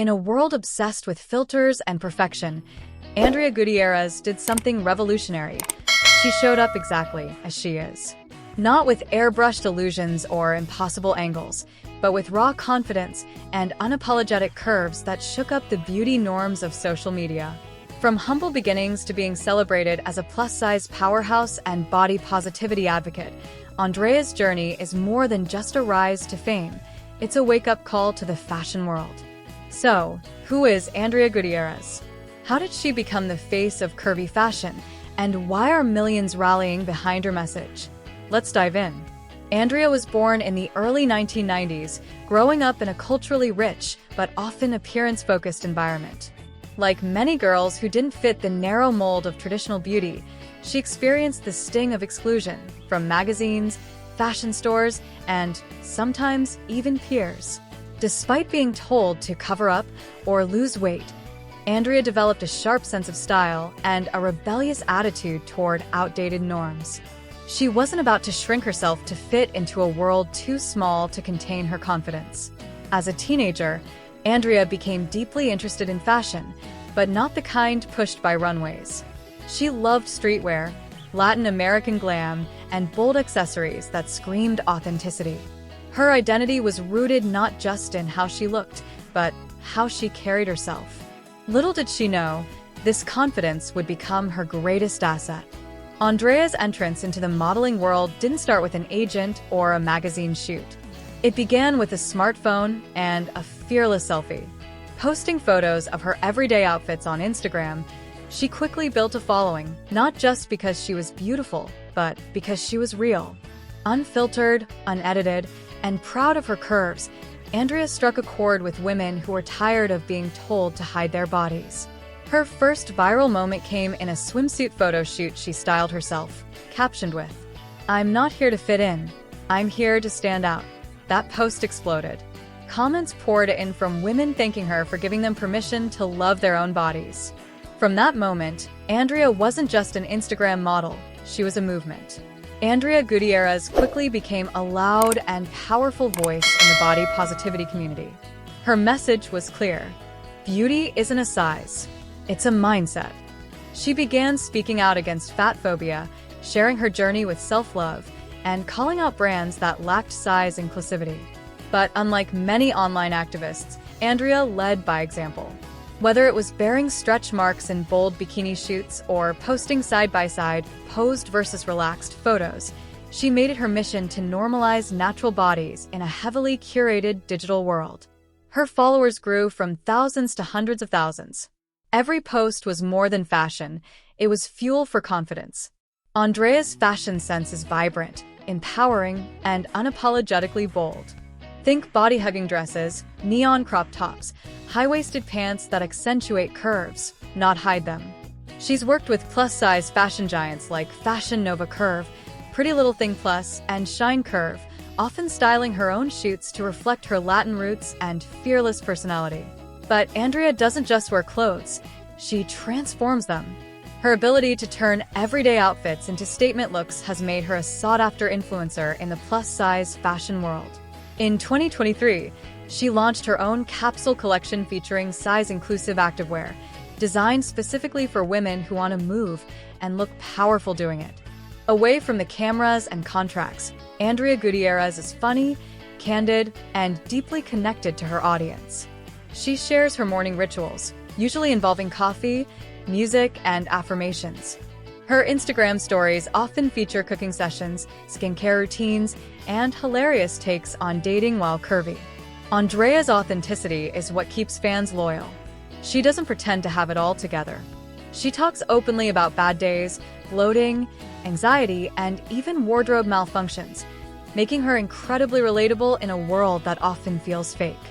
In a world obsessed with filters and perfection, Andrea Gutierrez did something revolutionary. She showed up exactly as she is. Not with airbrushed illusions or impossible angles, but with raw confidence and unapologetic curves that shook up the beauty norms of social media. From humble beginnings to being celebrated as a plus-size powerhouse and body positivity advocate, Andrea's journey is more than just a rise to fame. It's a wake-up call to the fashion world. So, who is Andrea Gutierrez? How did she become the face of curvy fashion? And why are millions rallying behind her message? Let's dive in. Andrea was born in the early 1990s, growing up in a culturally rich but often appearance-focused environment. Like many girls who didn't fit the narrow mold of traditional beauty, she experienced the sting of exclusion from magazines, fashion stores, and sometimes even peers. Despite being told to cover up or lose weight, Andrea developed a sharp sense of style and a rebellious attitude toward outdated norms. She wasn't about to shrink herself to fit into a world too small to contain her confidence. As a teenager, Andrea became deeply interested in fashion, but not the kind pushed by runways. She loved streetwear, Latin American glam, and bold accessories that screamed authenticity. Her identity was rooted not just in how she looked, but how she carried herself. Little did she know, this confidence would become her greatest asset. Andrea's entrance into the modeling world didn't start with an agent or a magazine shoot. It began with a smartphone and a fearless selfie. Posting photos of her everyday outfits on Instagram, she quickly built a following, not just because she was beautiful, but because she was real. Unfiltered, unedited, and proud of her curves, Andrea struck a chord with women who were tired of being told to hide their bodies. Her first viral moment came in a swimsuit photo shoot she styled herself, captioned with, "I'm not here to fit in, I'm here to stand out." That post exploded. Comments poured in from women thanking her for giving them permission to love their own bodies. From that moment, Andrea wasn't just an Instagram model, she was a movement. Andrea Gutierrez quickly became a loud and powerful voice in the body positivity community. Her message was clear: beauty isn't a size, it's a mindset. She began speaking out against fat phobia, sharing her journey with self-love, and calling out brands that lacked size inclusivity. But unlike many online activists, Andrea led by example. Whether it was bearing stretch marks in bold bikini shoots or posting side-by-side posed versus relaxed photos, she made it her mission to normalize natural bodies in a heavily curated digital world. Her followers grew from thousands to hundreds of thousands. Every post was more than fashion, it was fuel for confidence. Andrea's fashion sense is vibrant, empowering, and unapologetically bold. Think body-hugging dresses, neon crop tops, high-waisted pants that accentuate curves, not hide them. She's worked with plus-size fashion giants like Fashion Nova Curve, Pretty Little Thing Plus, and Shine Curve, often styling her own shoots to reflect her Latin roots and fearless personality. But Andrea doesn't just wear clothes, she transforms them. Her ability to turn everyday outfits into statement looks has made her a sought-after influencer in the plus-size fashion world. In 2023, she launched her own capsule collection featuring size-inclusive activewear, designed specifically for women who want to move and look powerful doing it. Away from the cameras and contracts, Andrea Gutierrez is funny, candid, and deeply connected to her audience. She shares her morning rituals, usually involving coffee, music, and affirmations. Her Instagram stories often feature cooking sessions, skincare routines, and hilarious takes on dating while curvy. Andrea's authenticity is what keeps fans loyal. She doesn't pretend to have it all together. She talks openly about bad days, bloating, anxiety, and even wardrobe malfunctions, making her incredibly relatable in a world that often feels fake.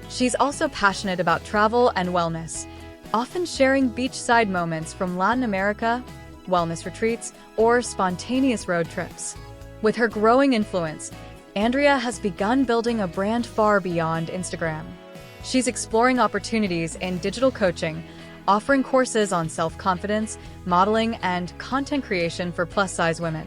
She's also passionate about travel and wellness, often sharing beachside moments from Latin America, wellness retreats, or spontaneous road trips. With her growing influence, Andrea has begun building a brand far beyond Instagram. She's exploring opportunities in digital coaching, offering courses on self-confidence, modeling, and content creation for plus-size women.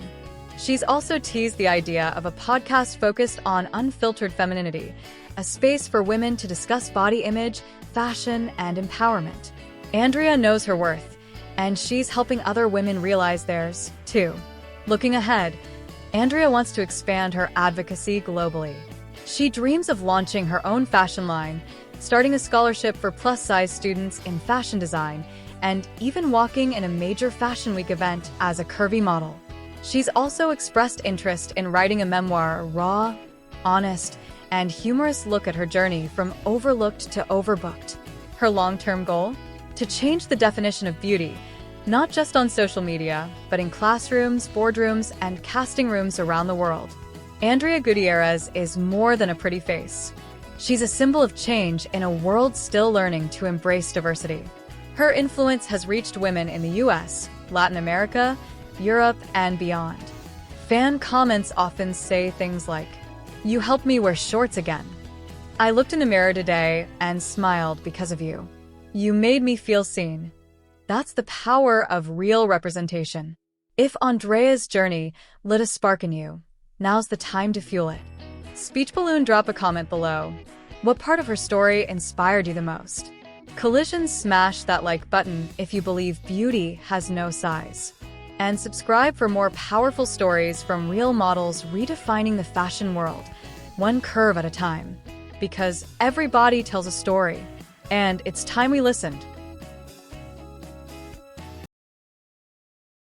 She's also teased the idea of a podcast focused on unfiltered femininity, a space for women to discuss body image, fashion, and empowerment. Andrea knows her worth, and she's helping other women realize theirs, too. Looking ahead, Andrea wants to expand her advocacy globally. She dreams of launching her own fashion line, starting a scholarship for plus-size students in fashion design, and even walking in a major Fashion Week event as a curvy model. She's also expressed interest in writing a memoir, a raw, honest, and humorous look at her journey from overlooked to overbooked. Her long-term goal? To change the definition of beauty, not just on social media, but in classrooms, boardrooms, and casting rooms around the world. Andrea Gutierrez is more than a pretty face. She's a symbol of change in a world still learning to embrace diversity. Her influence has reached women in the US, Latin America, Europe, and beyond. Fan comments often say things like, "You helped me wear shorts again." "I looked in the mirror today and smiled because of you. You made me feel seen." That's the power of real representation. If Andrea's journey lit a spark in you, now's the time to fuel it. Speech Balloon, drop a comment below. What part of her story inspired you the most? Collision, smash that like button if you believe beauty has no size. And subscribe for more powerful stories from real models redefining the fashion world, one curve at a time. Because every body tells a story, and it's time we listened.